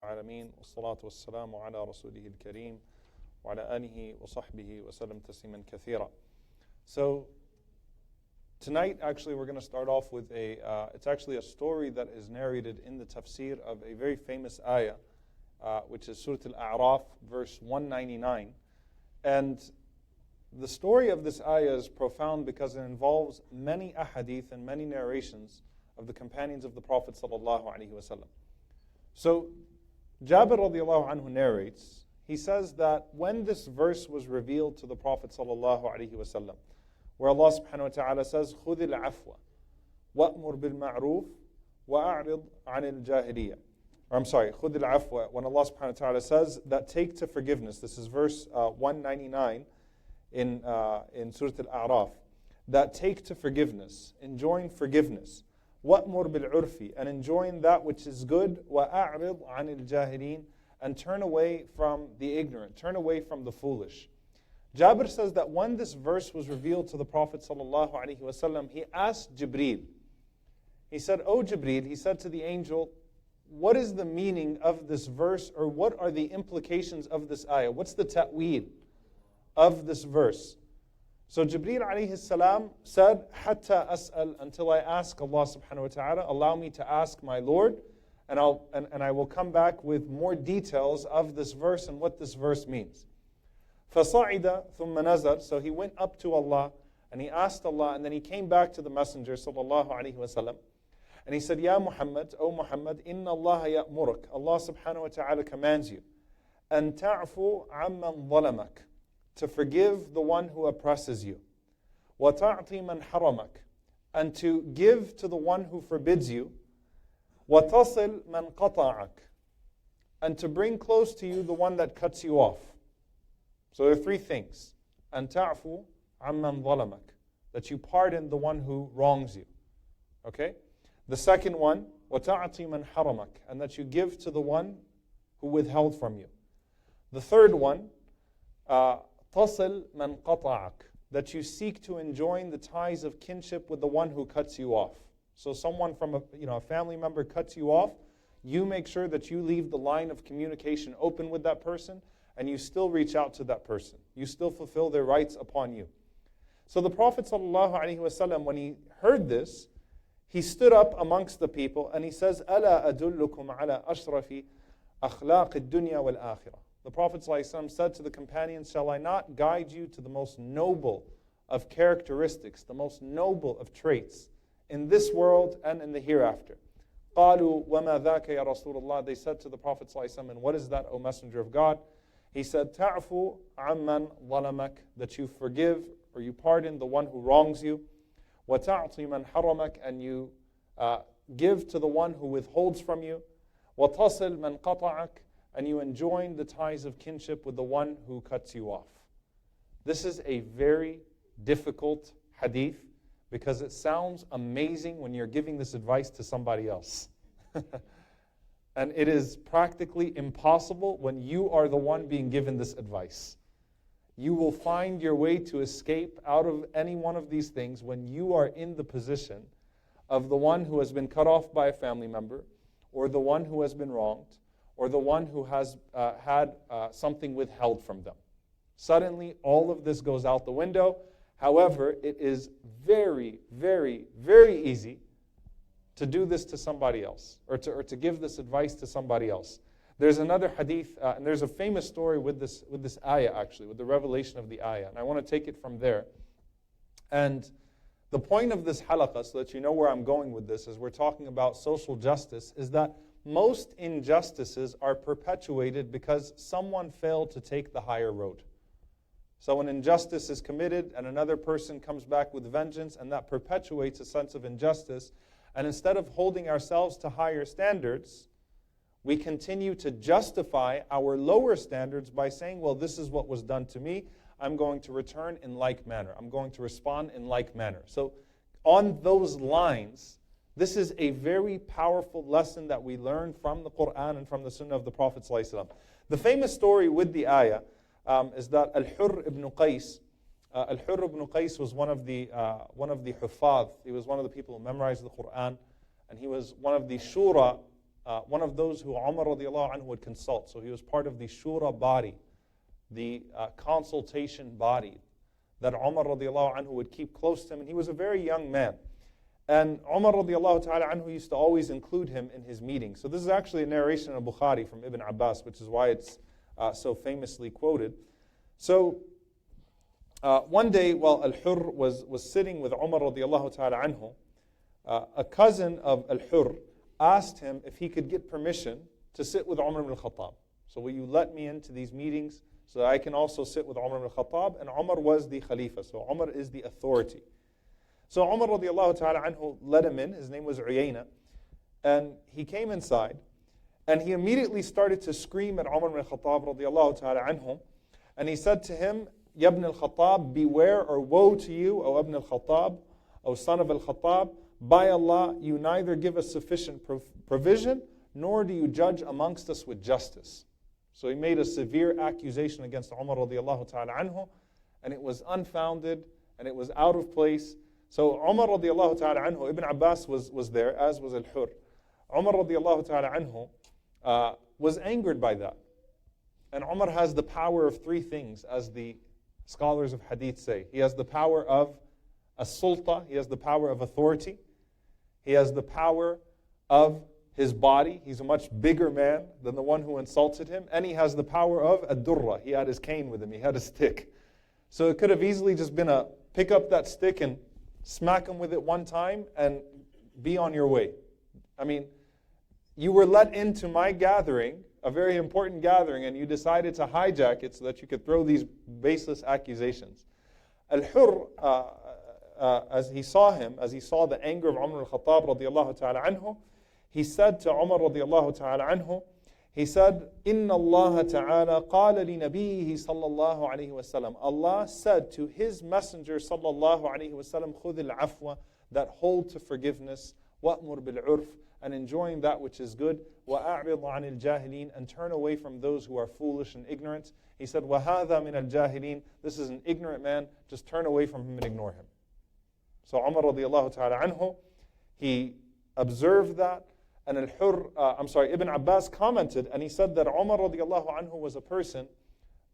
العالمين والصلاة والسلام على رسوله الكريم وعلى آله وصحبه وسلم تسليما كثيرا. So tonight actually we're going to start off with it's actually a story that is narrated in the tafsir of a very famous ayah, which is Surah Al-A'raf, verse 199. And the story of this ayah is profound because it involves many ahadith and many narrations of the companions of the Prophet sallallahu alaihi wasallam. So Jabir radiallahu anhu narrates, he says that when this verse was revealed to the Prophet sallallahu alaihi wasallam, where Allah subhanahu wa ta'ala says, خُذِ الْعَفْوَ وَأْمُرْ بِالْمَعْرُوفِ وَأَعْرِضْ عَنِ الْجَاهِلِيَّةِ. I'm sorry, خُذِ الْعَفْوَ, when Allah subhanahu wa ta'ala says that take to forgiveness, this is verse 199 in Surah Al-A'raf, that take to forgiveness, enjoin forgiveness. وَأْمُرْ بِالْعُرْفِ, and enjoin that which is good. وَأَعْرِضْ عَنِ الْجَاهِلِينَ, and turn away from the ignorant, turn away from the foolish. Jabir says that when this verse was revealed to the Prophet ﷺ, he asked Jibreel. He said, "O Jibreel," he said to the angel, "what is the meaning of this verse, or what are the implications of this ayah? What's the ta'weed of this verse?" So Jibreel alayhi salam said, "Hatta as'al," until I ask Allah subhanahu wa ta'ala, allow me to ask my Lord, and I will come back with more details of this verse and what this verse means. فَصَعِدَ ثُمَّ نَزَرَ, so he went up to Allah and he asked Allah, and then he came back to the Messenger sallallahu alaihi wasallam, and he said, "Ya Muhammad, O Muhammad, inna Allah ya'muruk," Allah subhanahu wa ta'ala commands you, "an ta'fu amman zalamak," to forgive the one who oppresses you, وَتَعْطِي مَنْ حَرَمَكَ, and to give to the one who forbids you, وَتَصِلْ مَنْ قَطَعَكَ, and to bring close to you the one that cuts you off. So there are three things. أَن تَعْفُوا عَمَّنْ ظَلَمَكَ, that you pardon the one who wrongs you. Okay? The second one, وَتَعْطِي مَنْ حَرَمَكَ, and that you give to the one who withheld from you. The third one, تصل من قطعك, that you seek to enjoin the ties of kinship with the one who cuts you off. So someone from a family member cuts you off, you make sure that you leave the line of communication open with that person, and you still reach out to that person. You still fulfill their rights upon you. So the Prophet ﷺ, when he heard this, he stood up amongst the people and he says, أَلَا أَدُلُّكُمْ عَلَى أَشْرَفِ أَخْلَاقِ الدُّنْيَا وَالْآخِرَةِ. The Prophet ﷺ said to the companions, "Shall I not guide you to the most noble of characteristics, the most noble of traits in this world and in the hereafter?" قَالُوا وَمَا ذَاكَ يَا رَسُولَ اللَّهِ. They said to the Prophet ﷺ, "And what is that, O Messenger of God?" He said, تَعْفُوا عَمَّنْ ظَلَمَكَ, that you forgive or you pardon the one who wrongs you, وَتَعْطِي مَنْ حَرَمَكَ, and you give to the one who withholds from you, وَتَصِلْ مَنْ قَطَعَكَ, and you enjoin the ties of kinship with the one who cuts you off. This is a very difficult hadith because it sounds amazing when you're giving this advice to somebody else. And it is practically impossible when you are the one being given this advice. You will find your way to escape out of any one of these things when you are in the position of the one who has been cut off by a family member, or the one who has been wronged, or the one who has had something withheld from them. Suddenly, all of this goes out the window. However, it is very, very, very easy to do this to somebody else, or to give this advice to somebody else. There's another hadith, and there's a famous story with this ayah actually, with the revelation of the ayah, and I want to take it from there. And the point of this halaqah, so that you know where I'm going with this, as we're talking about social justice, is that most injustices are perpetuated because someone failed to take the higher road. So an injustice is committed and another person comes back with vengeance, and that perpetuates a sense of injustice. And instead of holding ourselves to higher standards, we continue to justify our lower standards by saying, well, this is what was done to me. I'm going to return in like manner. I'm going to respond in like manner. So on those lines, this is a very powerful lesson that we learn from the Quran and from the Sunnah of the Prophet ﷺ. The famous story with the ayah is that Al-Hurr ibn Qais, Al-Hurr ibn Qais was one of the Huffaz. He was one of the people who memorized the Quran, and he was one of the Shura one of those who Umar radiallahu anhu would consult. So he was part of the shura body, the consultation body that Umar radiallahu anhu would keep close to him. And he was a very young man. And Umar radiallahu ta'ala anhu used to always include him in his meetings. So this is actually a narration in Bukhari from Ibn Abbas, which is why it's so famously quoted. So one day while Al-Hurr was sitting with Umar radiallahu ta'ala anhu, a cousin of Al-Hurr asked him if he could get permission to sit with Umar ibn al-Khattab. So will you let me into these meetings so that I can also sit with Umar ibn al-Khattab? And Umar was the Khalifa, so Umar is the authority. So Umar radiallahu ta'ala anhu let him in. His name was Uyayna. And he came inside, and he immediately started to scream at Umar ibn al-Khattab radiallahu ta'ala anhu. And he said to him, Ya ibn al-Khattab, beware or woe to you, O ibn al-Khattab, O son of al-Khattab. By Allah, you neither give us sufficient provision, nor do you judge amongst us with justice. So he made a severe accusation against Umar radiallahu ta'ala anhu, and it was unfounded, and it was out of place. So Umar radiallahu ta'ala anhu, Ibn Abbas was there, as was Al-Hurr. Umar radiallahu ta'ala anhu was angered by that. And Umar has the power of three things, as the scholars of Hadith say. He has the power of as-sulta, he has the power of authority, he has the power of his body. He's a much bigger man than the one who insulted him. And he has the power of ad-durra. He had his cane with him. He had a stick. So it could have easily just been a pick up that stick and smack him with it one time and be on your way. I mean, you were let into my gathering, a very important gathering, and you decided to hijack it so that you could throw these baseless accusations. Al-Hurr, as he saw the anger of Umar al-Khattab radiallahu ta'ala anhu, he said to Umar radiallahu ta'ala anhu, he said, Inna Allah ta'ala qala li nabiyhi sallallahu alayhi wa sallam. Allah said to His Messenger sallallahu alayhi wa sallam, khudh al-afwa, that hold to forgiveness, wa'mur bil-urf, and enjoying that which is good, wa'a'rid 'anil jahilin, and turn away from those who are foolish and ignorant. He said, وَهَذَا مِنَ الْجَاهِلِينَ, this is an ignorant man, just turn away from him and ignore him. So Umar radiallahu ta'ala anhu, he observed that, and Ibn Abbas commented, and he said that Umar radiallahu anhu was a person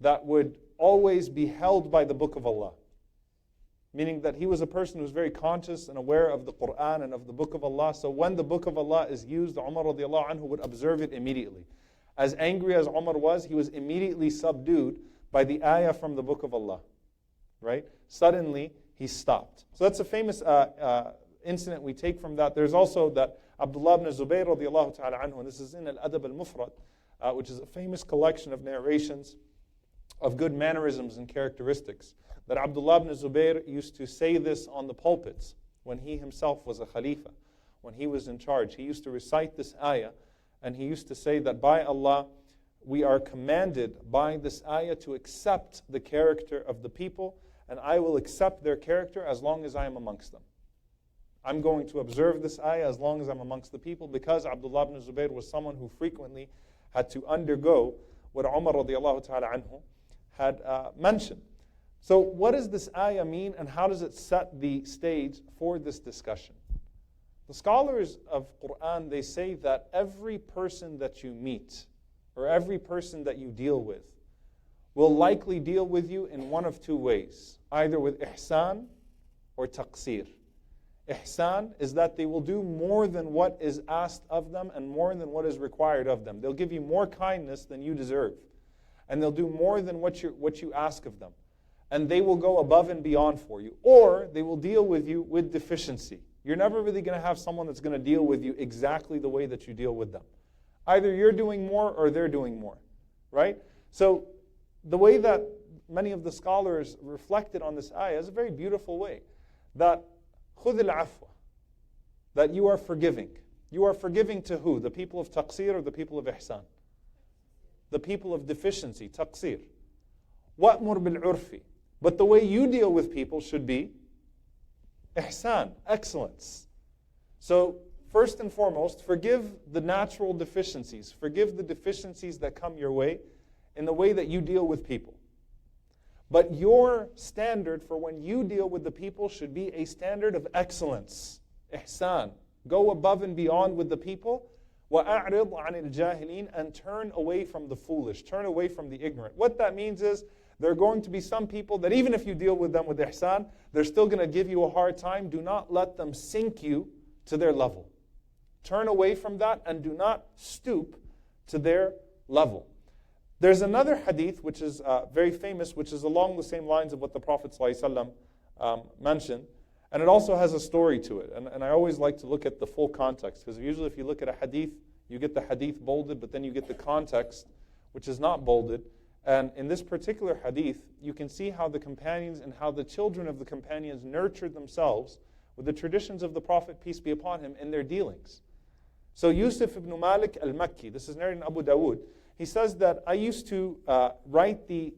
that would always be held by the Book of Allah. Meaning that he was a person who was very conscious and aware of the Quran and of the Book of Allah. So when the Book of Allah is used, Umar radiallahu anhu would observe it immediately. As angry as Umar was, he was immediately subdued by the ayah from the Book of Allah. Right? Suddenly, he stopped. So that's a famous incident we take from that. There's also that Abdullah ibn Zubayr radiallahu ta'ala anhu, and this is in Al-Adab al-Mufrad, which is a famous collection of narrations of good mannerisms and characteristics. That Abdullah ibn Zubayr used to say this on the pulpits when he himself was a Khalifa, when he was in charge. He used to recite this ayah, and he used to say that by Allah, we are commanded by this ayah to accept the character of the people, and I will accept their character as long as I am amongst them. I'm going to observe this ayah as long as I'm amongst the people, because Abdullah ibn Zubayr was someone who frequently had to undergo what Umar radiallahu ta'ala anhu had mentioned. So what does this ayah mean, and how does it set the stage for this discussion? The scholars of Quran, they say that every person that you meet, or every person that you deal with, will likely deal with you in one of two ways, either with ihsan or taqsir. Ihsan is that they will do more than what is asked of them and more than what is required of them. They'll give you more kindness than you deserve, and they'll do more than what you ask of them. And they will go above and beyond for you. Or they will deal with you with deficiency. You're never really going to have someone that's going to deal with you exactly the way that you deal with them. Either you're doing more or they're doing more. Right? So the way that many of the scholars reflected on this ayah is a very beautiful way. That khudh al-afwa, that you are forgiving. You are forgiving to who? The people of taqsir or the people of ihsan? The people of deficiency, taqsir. Wa'mur bil-urfi. But the way you deal with people should be ihsan, excellence. So first and foremost, forgive the natural deficiencies. Forgive the deficiencies that come your way in the way that you deal with people. But your standard for when you deal with the people should be a standard of excellence, ihsan. Go above and beyond with the people وَأَعْرِضْ عَنِ الْجَاهِلِينَ, and turn away from the foolish, turn away from the ignorant. What that means is, there are going to be some people that even if you deal with them with ihsan, they're still going to give you a hard time. Do not let them sink you to their level. Turn away from that and do not stoop to their level. There's another hadith which is very famous, which is along the same lines of what the Prophet ﷺ mentioned. And it also has a story to it. And I always like to look at the full context, because usually if you look at a hadith, you get the hadith bolded, but then you get the context, which is not bolded. And in this particular hadith, you can see how the companions and how the children of the companions nurtured themselves with the traditions of the Prophet, peace be upon him, in their dealings. So Yusuf ibn Malik al-Makki, this is narrated in Abu Dawood, he says that I used to write the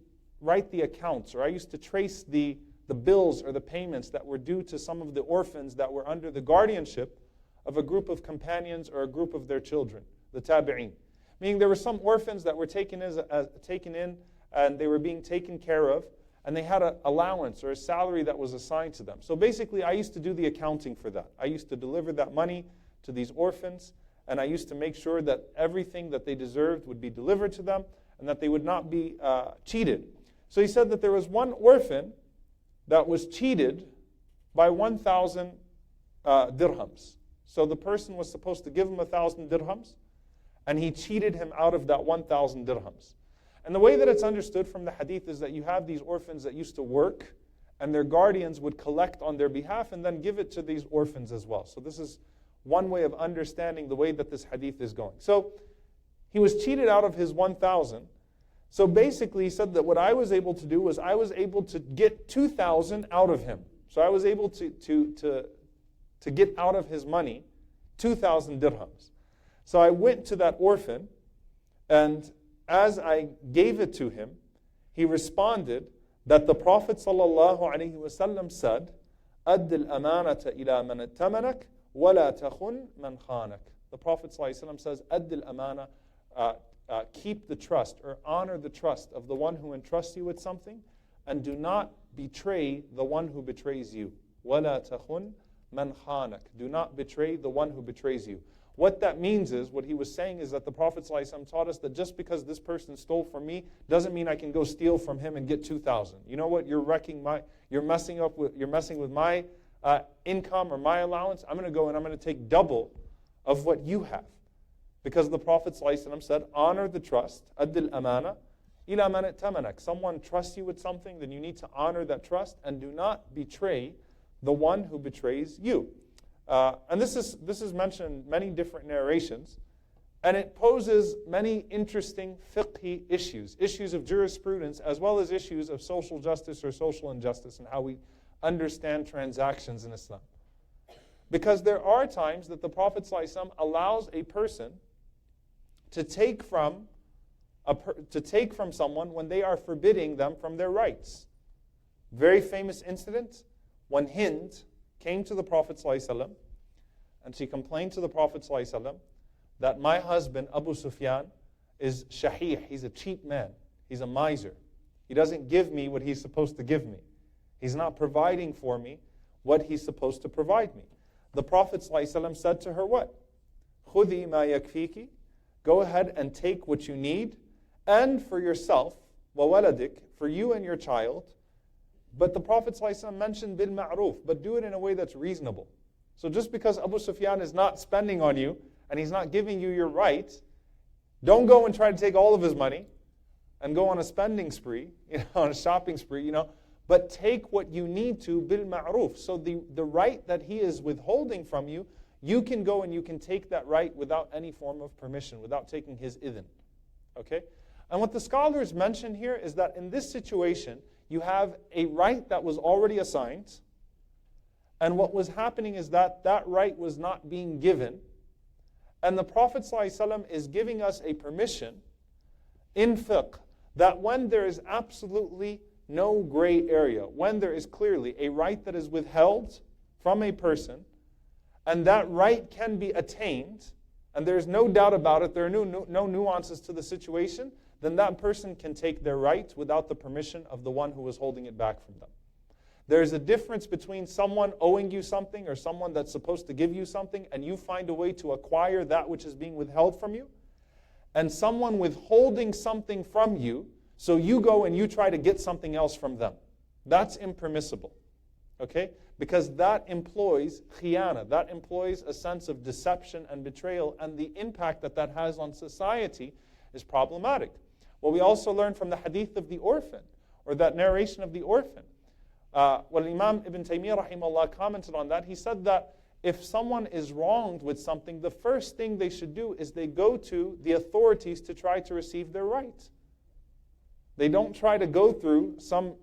accounts, or I used to trace the bills or the payments that were due to some of the orphans that were under the guardianship of a group of companions or a group of their children, the tabi'een. Meaning there were some orphans that were taken in and they were being taken care of, and they had an allowance or a salary that was assigned to them. So basically I used to do the accounting for that. I used to deliver that money to these orphans, and I used to make sure that everything that they deserved would be delivered to them and that they would not be cheated. So he said that there was one orphan that was cheated by 1,000 dirhams. So the person was supposed to give him 1,000 dirhams, and he cheated him out of that 1,000 dirhams. And the way that it's understood from the hadith is that you have these orphans that used to work, and their guardians would collect on their behalf and then give it to these orphans as well. So this is one way of understanding the way that this hadith is going. So he was cheated out of his 1,000. So basically he said that what I was able to do was I was able to get 2,000 out of him. So I was able to get out of his money 2,000 dirhams. So I went to that orphan, and as I gave it to him, he responded that the Prophet ﷺ said, أَدِّ الْأَمَانَةَ إِلَى مَنْ اتَّمَنَكَ وَلَا تَخُنْ مَنْ خَانَكَ. The Prophet ﷺ says, أَدِّ الْأَمَانَةَ, keep the trust or honor the trust of the one who entrusts you with something, and do not betray the one who betrays you. وَلَا تَخُنْ مَنْ خَانَكَ. Do not betray the one who betrays you. What that means is, what he was saying is that the Prophet ﷺ taught us that just because this person stole from me doesn't mean I can go steal from him and get 2,000. You know what? You're messing with my income or my allowance. I'm going to go and I'm going to take double of what you have. Because the Prophet ﷺ said, honor the trust, addil amana, ila man ittamanak. Someone trusts you with something, then you need to honor that trust and do not betray the one who betrays you. And this is mentioned in many different narrations, and it poses many interesting fiqhi issues of jurisprudence, as well as issues of social justice or social injustice, and how we understand transactions in Islam. Because there are times that the Prophet ﷺ allows a person to take from someone when they are forbidding them from their rights. Very famous incident, when Hind came to the Prophet ﷺ, and she complained to the Prophet ﷺ that my husband, Abu Sufyan, is shahih. He's a cheap man. He's a miser. He doesn't give me what he's supposed to give me. He's not providing for me what he's supposed to provide me. The Prophet ﷺ said to her, what? خُذِي مَا يَكْفِيكِ. Go ahead and take what you need, and for yourself, وَوَلَدِكَ, for you and your child. But the Prophet ﷺ mentioned bil ma'ruf, but do it in a way that's reasonable. So just because Abu Sufyan is not spending on you, and he's not giving you your right, don't go and try to take all of his money, and go on a spending spree, on a shopping spree, but take what you need to bil ma'ruf. So the right that he is withholding from you, you can go and you can take that right without any form of permission, without taking his idhn. Okay? And what the scholars mention here is that in this situation, you have a right that was already assigned, and what was happening is that that right was not being given, and the Prophet ﷺ is giving us a permission in fiqh that when there is absolutely no gray area, when there is clearly a right that is withheld from a person, and that right can be attained, and there's no doubt about it, there are no nuances to the situation, then that person can take their right without the permission of the one who is holding it back from them. There's a difference between someone owing you something or someone that's supposed to give you something and you find a way to acquire that which is being withheld from you, and someone withholding something from you, so you go and you try to get something else from them. That's impermissible. Okay? Because that employs khiyana, that employs a sense of deception and betrayal, and the impact that that has on society is problematic. Well, we also learn from the hadith of the orphan, or that narration of the orphan. Well, Imam Ibn Taymiyyah rahimahullah commented on that. He said that if someone is wronged with something, the first thing they should do is they go to the authorities to try to receive their right. They don't try to go through some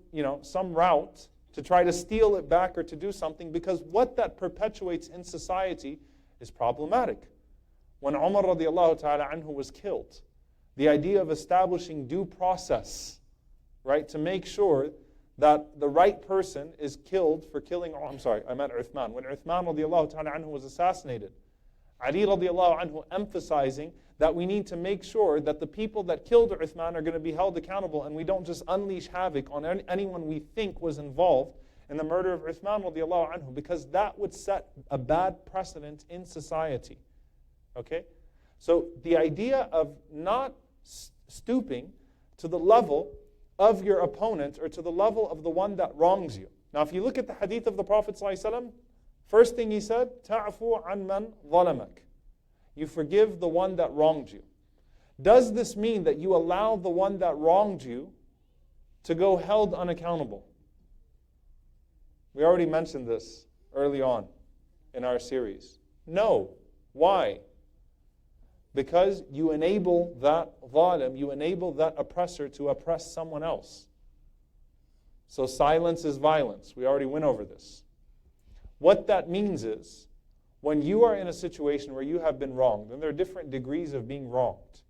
route to try to steal it back or to do something, because what that perpetuates in society is problematic. When Umar radiallahu ta'ala anhu was killed, the idea of establishing due process, right, to make sure that the right person is killed for killing, I meant Uthman. When Uthman radiallahu ta'ala anhu was assassinated, Ali radiallahu anhu emphasizing that we need to make sure that the people that killed Uthman are going to be held accountable, and we don't just unleash havoc on anyone we think was involved in the murder of Uthman radiallahu anhu, because that would set a bad precedent in society. Okay? So the idea of not stooping to the level of your opponent or to the level of the one that wrongs you. Now if you look at the hadith of the Prophet ﷺ, first thing he said, تَعْفُوا عَنْ مَنْ ظَلَمَكَ. You forgive the one that wronged you. Does this mean that you allow the one that wronged you to go held unaccountable? We already mentioned this early on in our series. No. Why? Because you enable that zalim, you enable that oppressor to oppress someone else. So silence is violence. We already went over this. What that means is, when you are in a situation where you have been wronged, and there are different degrees of being wronged,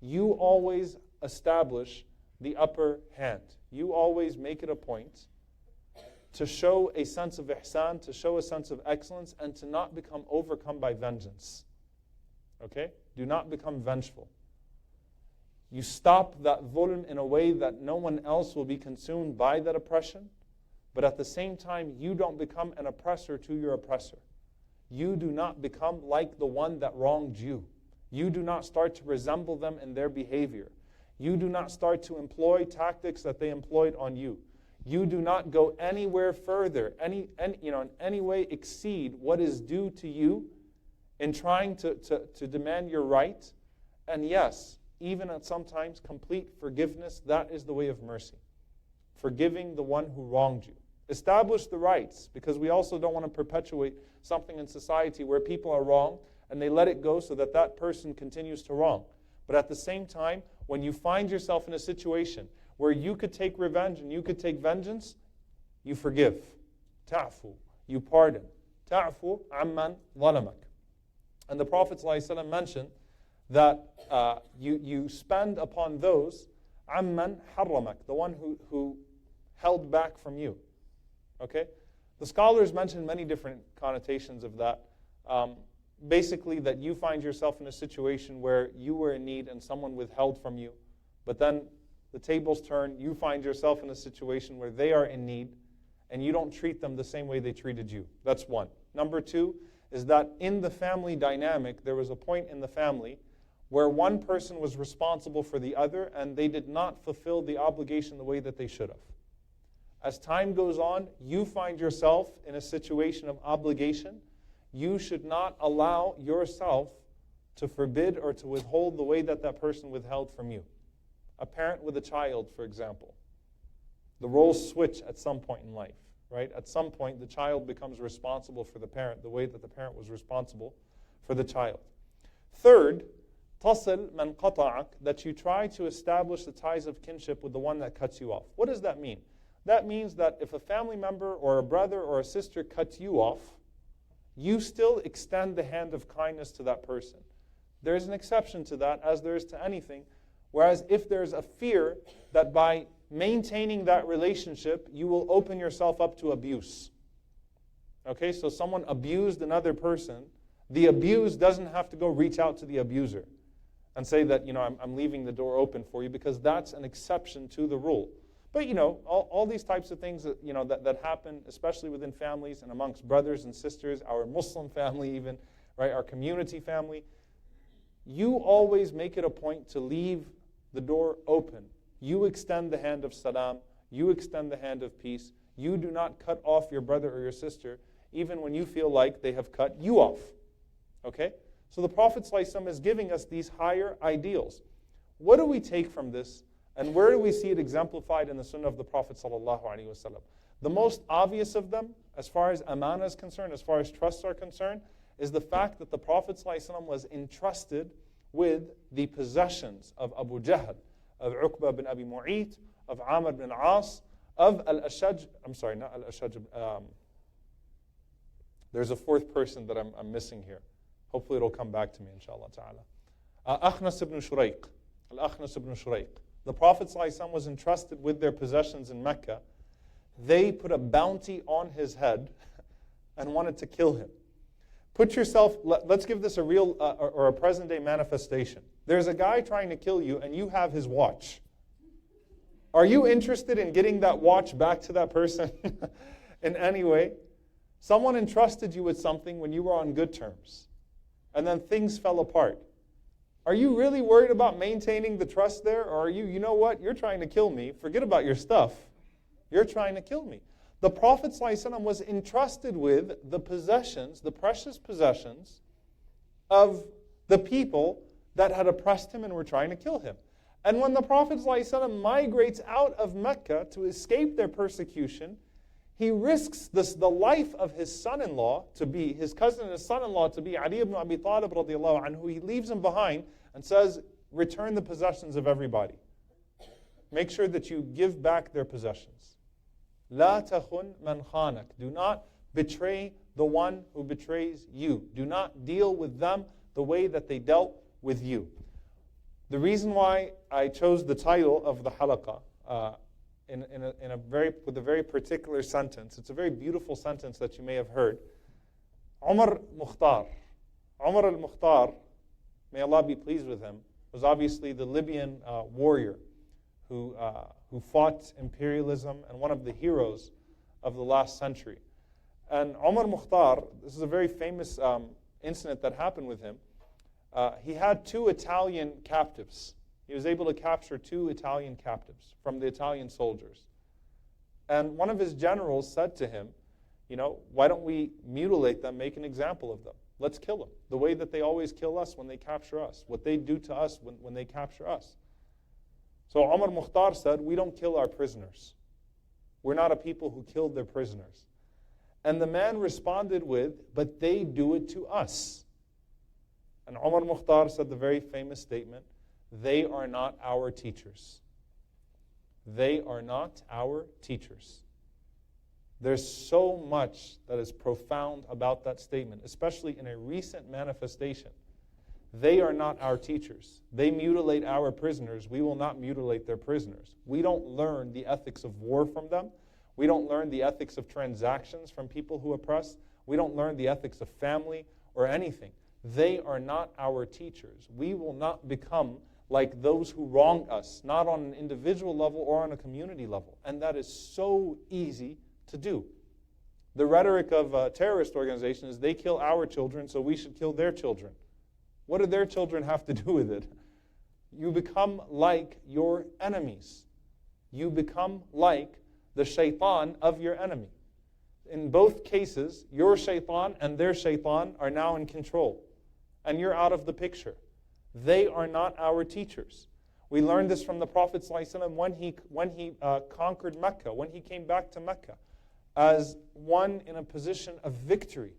you always establish the upper hand. You always make it a point to show a sense of ihsan, to show a sense of excellence, and to not become overcome by vengeance. Okay? Do not become vengeful. You stop that dhulm in a way that no one else will be consumed by that oppression, but at the same time, you don't become an oppressor to your oppressor. You do not become like the one that wronged you. You do not start to resemble them in their behavior. You do not start to employ tactics that they employed on you. You do not go anywhere further, in any way exceed what is due to you in trying to demand your right. And yes, even at sometimes complete forgiveness, that is the way of mercy. Forgiving the one who wronged you. Establish the rights, because we also don't want to perpetuate something in society where people are wrong and they let it go so that that person continues to wrong. But at the same time, when you find yourself in a situation where you could take revenge and you could take vengeance, you forgive. Ta'fu. You pardon. Ta'fu amman zalamak. And the Prophet ﷺ mentioned that you spend upon those amman harramak, the one who held back from you. Okay? The scholars mention many different connotations of that. Basically, that you find yourself in a situation where you were in need and someone withheld from you, but then the tables turn, you find yourself in a situation where they are in need and you don't treat them the same way they treated you. That's one. Number two is that in the family dynamic, there was a point in the family where one person was responsible for the other and they did not fulfill the obligation the way that they should have. As time goes on, you find yourself in a situation of obligation. You should not allow yourself to forbid or to withhold the way that that person withheld from you. A parent with a child, for example. The roles switch at some point in life, right? At some point, the child becomes responsible for the parent the way that the parent was responsible for the child. Third, tasil man qata'ak, that you try to establish the ties of kinship with the one that cuts you off. What does that mean? That means that if a family member or a brother or a sister cuts you off, you still extend the hand of kindness to that person. There's an exception to that, as there is to anything. Whereas if there's a fear that by maintaining that relationship, you will open yourself up to abuse. Okay, so someone abused another person. The abused doesn't have to go reach out to the abuser and say that, I'm leaving the door open for you, because that's an exception to the rule. But all these types of things that, that happen, especially within families and amongst brothers and sisters, our Muslim family even, right, our community family, you always make it a point to leave the door open. You extend the hand of salam. You extend the hand of peace. You do not cut off your brother or your sister, even when you feel like they have cut you off. Okay? So the Prophet ﷺ is giving us these higher ideals. What do we take from this? And where do we see it exemplified in the Sunnah of the Prophet ﷺ? The most obvious of them, as far as amana is concerned, as far as trusts are concerned, is the fact that the Prophet ﷺ was entrusted with the possessions of Abu Jahl, of Uqba bin Abi Mu'ayt, of Amr bin As, of Al-Ashaj, not Al-Ashaj, there's a fourth person that I'm missing here. Hopefully it'll come back to me, inshallah ta'ala. Akhnas ibn Shurayq. Al-Akhnas ibn Shurayq. The Prophet ﷺ was entrusted with their possessions in Mecca. They put a bounty on his head and wanted to kill him. Put yourself, let's give this a real or a present day manifestation. There's a guy trying to kill you and you have his watch. Are you interested in getting that watch back to that person in any way? Someone entrusted you with something when you were on good terms, and then things fell apart. Are you really worried about maintaining the trust there? Or are you know what, you're trying to kill me. Forget about your stuff. You're trying to kill me. The Prophet ﷺ was entrusted with the possessions, the precious possessions of the people that had oppressed him and were trying to kill him. And when the Prophet ﷺ migrates out of Mecca to escape their persecution, he risks the life of his son-in-law to be, his cousin and his son-in-law to be Ali ibn Abi Talib radiallahu anhu. He leaves him behind and says, return the possessions of everybody. Make sure that you give back their possessions. La takhun man khanak. Do not betray the one who betrays you. Do not deal with them the way that they dealt with you. The reason why I chose the title of the halaqah with a very particular sentence, it's a very beautiful sentence that you may have heard. Omar al-Mukhtar, may Allah be pleased with him, was obviously the Libyan warrior who fought imperialism and one of the heroes of the last century. And Omar Mukhtar, this is a very famous incident that happened with him. He had 2 Italian captives. He was able to capture 2 Italian captives from the Italian soldiers. And one of his generals said to him, why don't we mutilate them, make an example of them? Let's kill them. The way that they always kill us when they capture us. What they do to us when they capture us. So Omar Mukhtar said, we don't kill our prisoners. We're not a people who killed their prisoners. And the man responded with, but they do it to us. And Omar Mukhtar said the very famous statement, they are not our teachers. They are not our teachers. There's so much that is profound about that statement, especially in a recent manifestation. They are not our teachers. They mutilate our prisoners. We will not mutilate their prisoners. We don't learn the ethics of war from them. We don't learn the ethics of transactions from people who oppress. We don't learn the ethics of family or anything. They are not our teachers. We will not become like those who wronged us, not on an individual level or on a community level. And that is so easy to do. The rhetoric of a terrorist organization is they kill our children, so we should kill their children. What do their children have to do with it? You become like your enemies. You become like the shaitan of your enemy. In both cases, your shaitan and their shaitan are now in control. And you're out of the picture. They are not our teachers. We learned this from the Prophet ﷺ when he conquered Mecca, when he came back to Mecca, as one in a position of victory.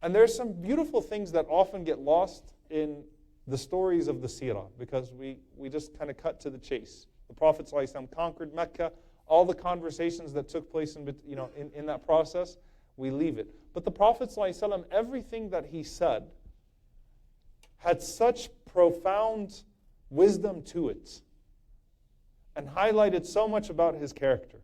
And there's some beautiful things that often get lost in the stories of the seerah, because we just kind of cut to the chase. The Prophet ﷺ conquered Mecca, all the conversations that took place in that process, we leave it. But the Prophet ﷺ, everything that he said had such profound wisdom to it and highlighted so much about his character.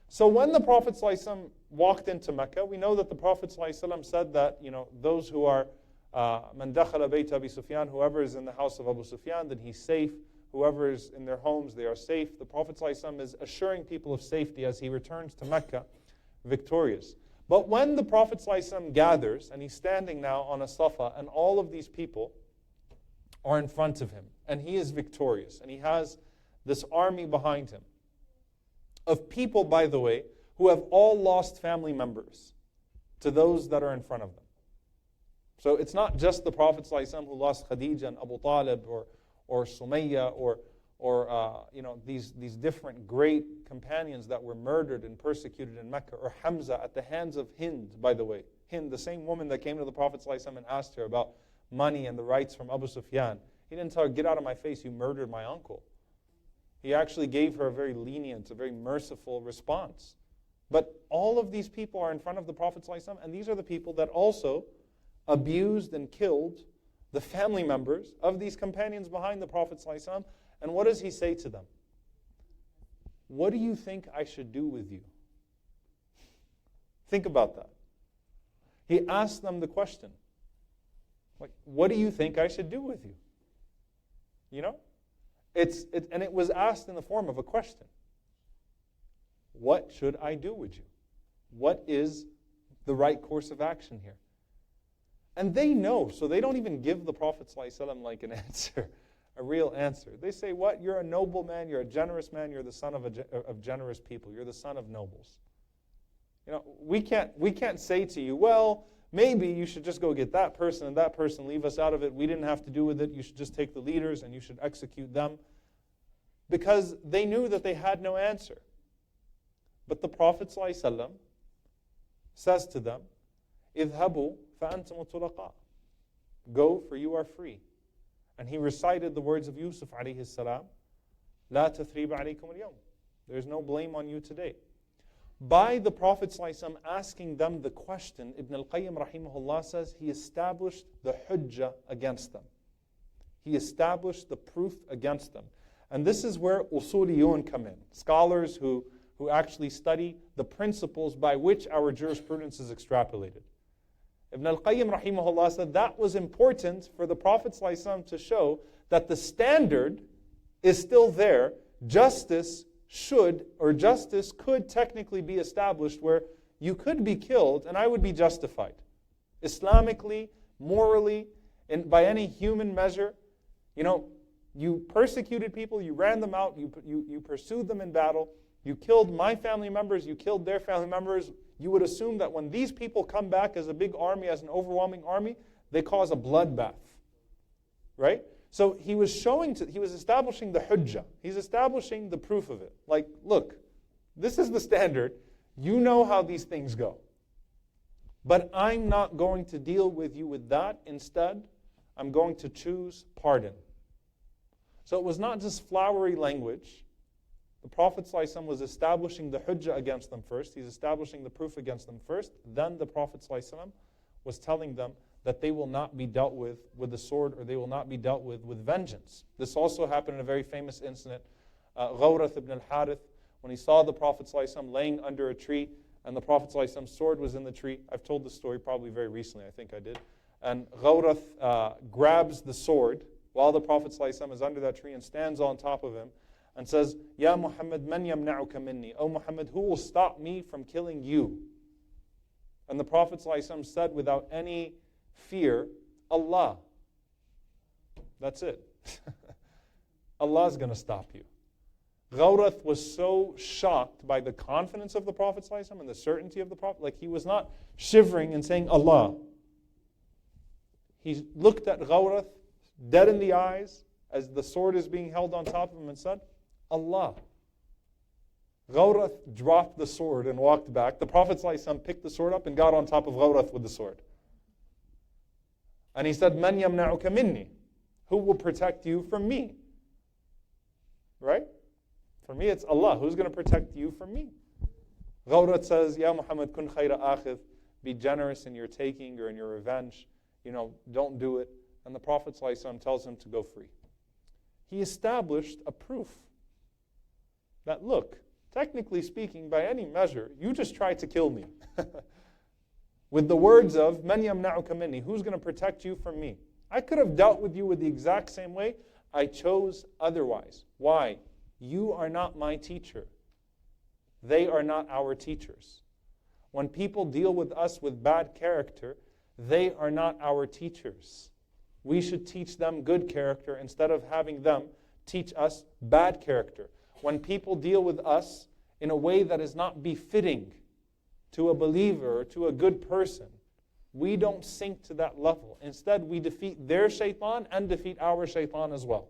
So when the Prophet ﷺ walked into Mecca, we know that the Prophet ﷺ said that, those who are man dakhala bayt Abi Sufyan, whoever is in the house of Abu Sufyan, then he's safe. whoever is in their homes, they are safe. The Prophet ﷺ is assuring people of safety as he returns to Mecca victorious. But when the Prophet ﷺ gathers, and he's standing now on a Safa, and all of these people are in front of him, and he is victorious, and he has this army behind him of people, by the way, who have all lost family members to those that are in front of them. So it's not just the Prophet ﷺ who lost Khadija and Abu Talib or Sumayya or these different great companions that were murdered and persecuted in Mecca, or Hamza at the hands of Hind, by the way. Hind, the same woman that came to the Prophet ﷺ and asked her about money and the rights from Abu Sufyan. He didn't tell her, get out of my face, you murdered my uncle. He actually gave her a very lenient, a very merciful response. But all of these people are in front of the Prophet ﷺ, and these are the people that also abused and killed the family members of these companions behind the Prophet ﷺ. And what does he say to them? What do you think I should do with you? Think about that. He asked them the question, like, what do you think I should do with you? You know? And it was asked in the form of a question. What should I do with you? What is the right course of action here? And they know, so they don't even give the Prophet ﷺ like an answer, a real answer. They say, what? You're a noble man, you're a generous man, you're the son of generous people, you're the son of nobles. You know, we can't say to you, well, maybe you should just go get that person and that person, leave us out of it. We didn't have to do with it. You should just take the leaders and you should execute them. Because they knew that they had no answer. But the Prophet ﷺ says to them, اذهبوا فأنتم طلقاء. Go, for you are free. And he recited the words of Yusuf alayhi salam, لا تثريب عليكم اليوم. There's no blame on you today. By the Prophet ﷺ asking them the question, Ibn al-Qayyim rahimahullah says he established the hujjah against them. He established the proof against them. And this is where usuliyun come in. Scholars who actually study the principles by which our jurisprudence is extrapolated. Ibn al-Qayyim rahimahullah said that was important for the Prophet ﷺ to show that the standard is still there. Justice could technically be established where you could be killed and I would be justified. Islamically, morally, and by any human measure, you persecuted people, you ran them out, you pursued them in battle, you killed my family members, you killed their family members. You would assume that when these people come back as a big army, as an overwhelming army, they cause a bloodbath. Right? So he was establishing the hujjah. He's establishing the proof of it. Like, look, this is the standard. You know how these things go. But I'm not going to deal with you with that. Instead, I'm going to choose pardon. So it was not just flowery language. The Prophet ﷺ was establishing the hujjah against them first. He's establishing the proof against them first. Then the Prophet ﷺ was telling them that they will not be dealt with the sword, or they will not be dealt with vengeance. This also happened in a very famous incident. Ghawrath ibn al-Harith, when he saw the Prophet ﷺ laying under a tree, and the Prophet ﷺ's sword was in the tree. I've told this story probably very recently, I think I did. And Ghawrath grabs the sword while the Prophet ﷺ is under that tree and stands on top of him and says, Ya Muhammad, man yamna'uka minni? O Muhammad, who will stop me from killing you? And the Prophet ﷺ said without any fear, Allah. That's it. Allah's going to stop you. Ghawrath was so shocked by the confidence of the Prophet ﷺ and the certainty of the Prophet, like he was not shivering and saying, Allah. He looked at Ghawrath dead in the eyes as the sword is being held on top of him and said, Allah. Ghawrath dropped the sword and walked back. The Prophet ﷺ picked the sword up and got on top of Ghawrath with the sword. And he said, Man yamna'uka minni? Who will protect you from me? Right? For me, it's Allah. Who's going to protect you from me? Ghawrath says, Ya Muhammad, kun khayra akhidh. Be generous in your taking or in your revenge. Don't do it. And the Prophet ﷺ tells him to go free. He established a proof that, look, technically speaking, by any measure, you just tried to kill me. With the words of, Man yamna'uka minni? Who's going to protect you from me? I could have dealt with you with the exact same way. I chose otherwise. Why? You are not my teacher. They are not our teachers. When people deal with us with bad character, they are not our teachers. We should teach them good character instead of having them teach us bad character. When people deal with us in a way that is not befitting to a believer or to a good person, we don't sink to that level. Instead, we defeat their shaitan and defeat our shaitan as well.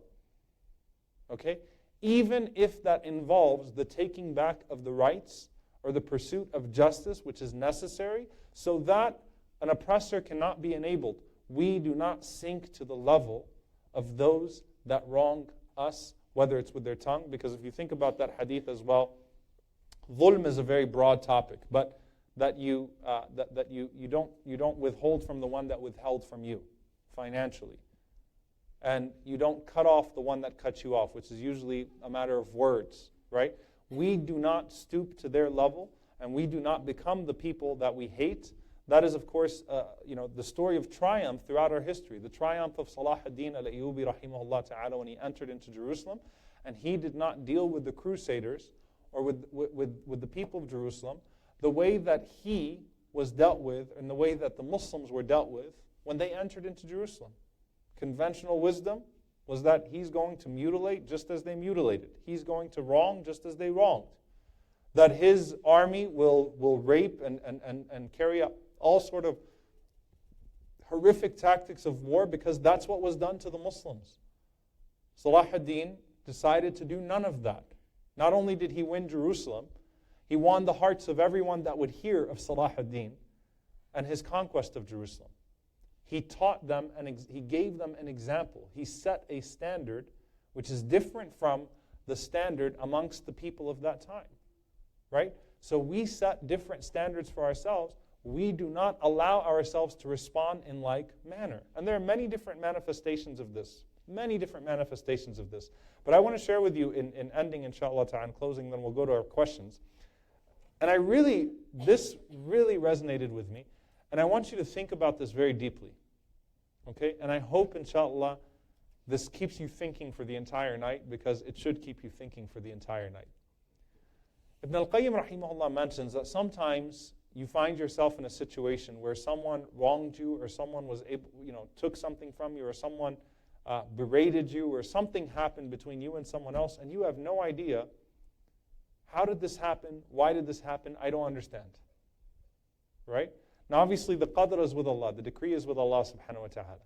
Okay? Even if that involves the taking back of the rights or the pursuit of justice, which is necessary, so that an oppressor cannot be enabled. We do not sink to the level of those that wrong us, whether it's with their tongue, because if you think about that hadith as well, dhulm is a very broad topic, but that you don't withhold from the one that withheld from you financially. And you don't cut off the one that cuts you off, which is usually a matter of words, right? We do not stoop to their level, and we do not become the people that we hate. That is, of course, the story of triumph throughout our history. The triumph of Salah ad-Din al-Ayyubi rahimahullah ta'ala when he entered into Jerusalem, and he did not deal with the Crusaders or with the people of Jerusalem the way that he was dealt with and the way that the Muslims were dealt with when they entered into Jerusalem. Conventional wisdom was that he's going to mutilate just as they mutilated. He's going to wrong just as they wronged. That his army will rape and carry out all sort of horrific tactics of war because that's what was done to the Muslims. Salah ad-Din decided to do none of that. Not only did he win Jerusalem, he won the hearts of everyone that would hear of Salah ad-Din and his conquest of Jerusalem. He taught them and he gave them an example. He set a standard which is different from the standard amongst the people of that time. Right? So we set different standards for ourselves. We do not allow ourselves to respond in like manner. And there are many different manifestations of this. Many different manifestations of this. But I want to share with you in ending, inshallah ta'ala, and closing, then we'll go to our questions. And this really resonated with me. And I want you to think about this very deeply. Okay? And I hope, inshallah, this keeps you thinking for the entire night, because it should keep you thinking for the entire night. Ibn al-Qayyim rahimahullah mentions that sometimes you find yourself in a situation where someone wronged you, or someone was took something from you, or someone berated you, or something happened between you and someone else, and you have no idea, how did this happen? Why did this happen? I don't understand. Right? Now obviously the qadr is with Allah, the decree is with Allah subhanahu wa ta'ala.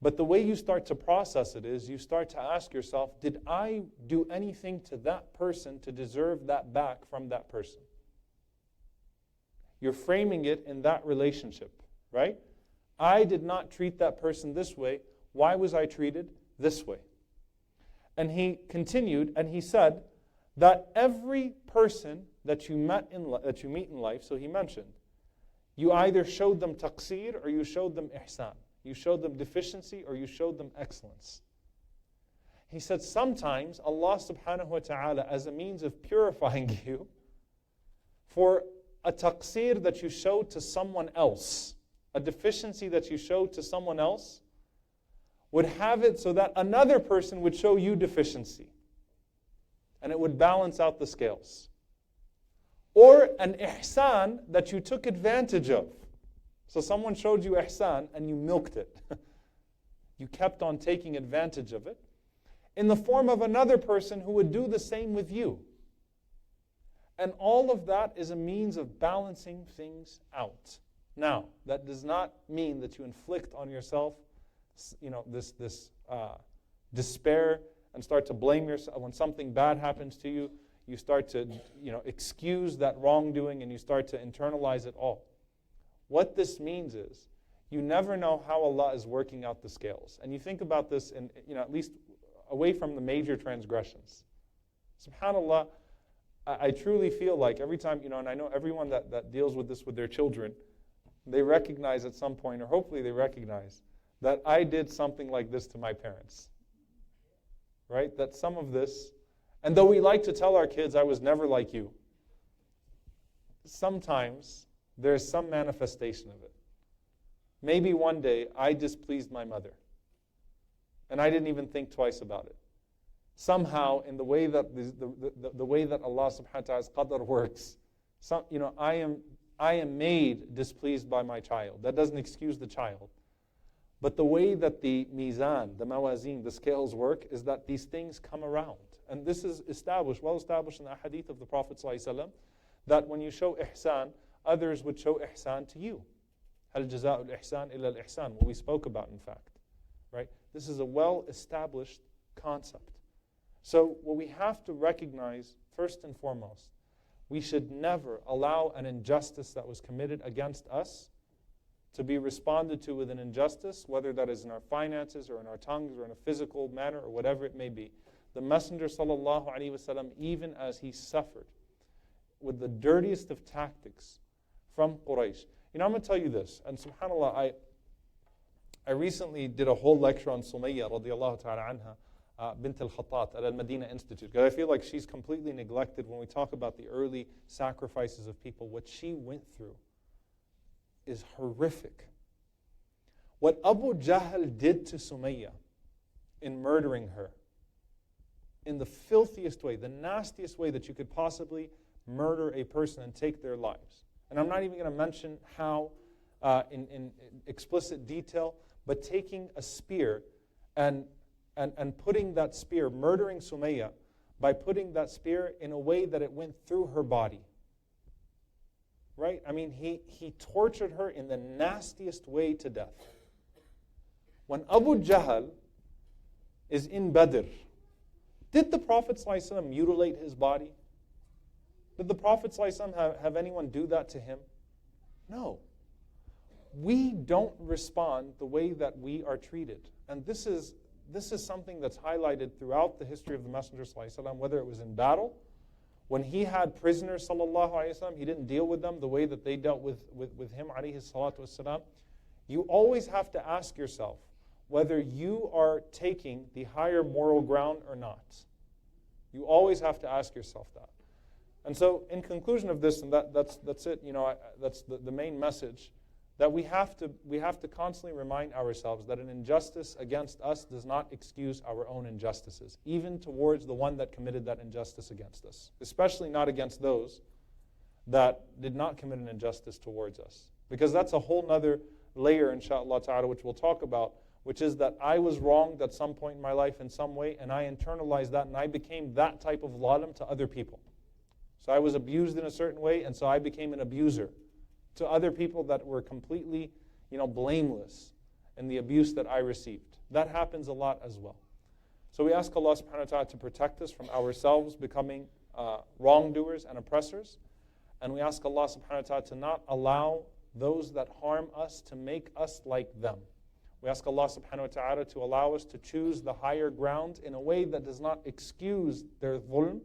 But the way you start to process it is, you start to ask yourself, did I do anything to that person to deserve that back from that person? You're framing it in that relationship, right? I did not treat that person this way. Why was I treated this way? And he continued and he said that every person that you meet in life, so he mentioned, you either showed them taqseer or you showed them ihsan. You showed them deficiency or you showed them excellence. He said sometimes Allah subhanahu wa ta'ala, as a means of purifying you, for a taqseer that you showed to someone else, a deficiency that you showed to someone else, would have it so that another person would show you deficiency. And it would balance out the scales. Or an ihsan that you took advantage of. So someone showed you ihsan and you milked it. You kept on taking advantage of it in the form of another person who would do the same with you. And all of that is a means of balancing things out. Now, that does not mean that you inflict on yourself, this despair and start to blame yourself. When something bad happens to you, you start to excuse that wrongdoing and you start to internalize it all. What this means is, you never know how Allah is working out the scales. And you think about this in, at least away from the major transgressions. SubhanAllah, I truly feel like every time, and I know everyone that deals with this with their children, they recognize at some point, or hopefully they recognize, that I did something like this to my parents. Right? That some of this, and though we like to tell our kids, I was never like you, sometimes there's some manifestation of it. Maybe one day I displeased my mother. And I didn't even think twice about it. Somehow, in the way that the way that Allah subhanahu wa ta'ala's qadr works, I am made displeased by my child. That doesn't excuse the child. But the way that the mizan, the mawazin, the scales work is that these things come around. And this is well established in the hadith of the Prophet ﷺ, that when you show ihsan, others would show ihsan to you. Hal jaza'ul ihsan illa al-ihsan, what we spoke about in fact. Right? This is a well-established concept. So what we have to recognize, first and foremost, we should never allow an injustice that was committed against us to be responded to with an injustice, whether that is in our finances or in our tongues or in a physical manner or whatever it may be. The Messenger ﷺ, even as he suffered with the dirtiest of tactics from Quraysh. I'm going to tell you this, and subhanAllah, I recently did a whole lecture on Sumayya radiallahu ta'ala anha, bint al-Khattat at Al-Madinah Institute, because I feel like she's completely neglected when we talk about the early sacrifices of people. What she went through is horrific. What Abu Jahl did to Sumayya in murdering her, in the filthiest way, the nastiest way that you could possibly murder a person and take their lives. And I'm not even going to mention how in explicit detail, but taking a spear and putting that spear, murdering Sumayya by putting that spear in a way that it went through her body. Right? I mean, he tortured her in the nastiest way to death. When Abu Jahl is in Badr, did the Prophet ﷺ mutilate his body? Did the Prophet ﷺ have anyone do that to him? No. We don't respond the way that we are treated. And this is something that's highlighted throughout the history of the Messenger ﷺ, whether it was in battle. When he had prisoners, ﷺ, he didn't deal with them the way that they dealt with him, ﷺ. You always have to ask yourself whether you are taking the higher moral ground or not. You always have to ask yourself that. And so, in conclusion of this, and that's it. That's the main message, that we have to constantly remind ourselves that an injustice against us does not excuse our own injustices, even towards the one that committed that injustice against us, especially not against those that did not commit an injustice towards us, because that's a whole nother layer, inshaAllah ta'ala, which we'll talk about, which is that I was wronged at some point in my life in some way, and I internalized that, and I became that type of zalim to other people. So I was abused in a certain way, and so I became an abuser to other people that were completely, blameless in the abuse that I received. That happens a lot as well. So we ask Allah subhanahu wa ta'ala to protect us from ourselves becoming wrongdoers and oppressors. And we ask Allah subhanahu wa ta'ala to not allow those that harm us to make us like them. We ask Allah subhanahu wa ta'ala to allow us to choose the higher ground in a way that does not excuse their dhulm,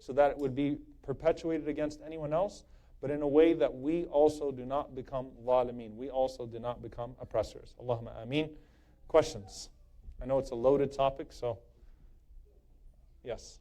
so that it would be perpetuated against anyone else, but in a way that we also do not become zalimeen. We also do not become oppressors. Allahumma ameen. Questions? I know it's a loaded topic, so yes.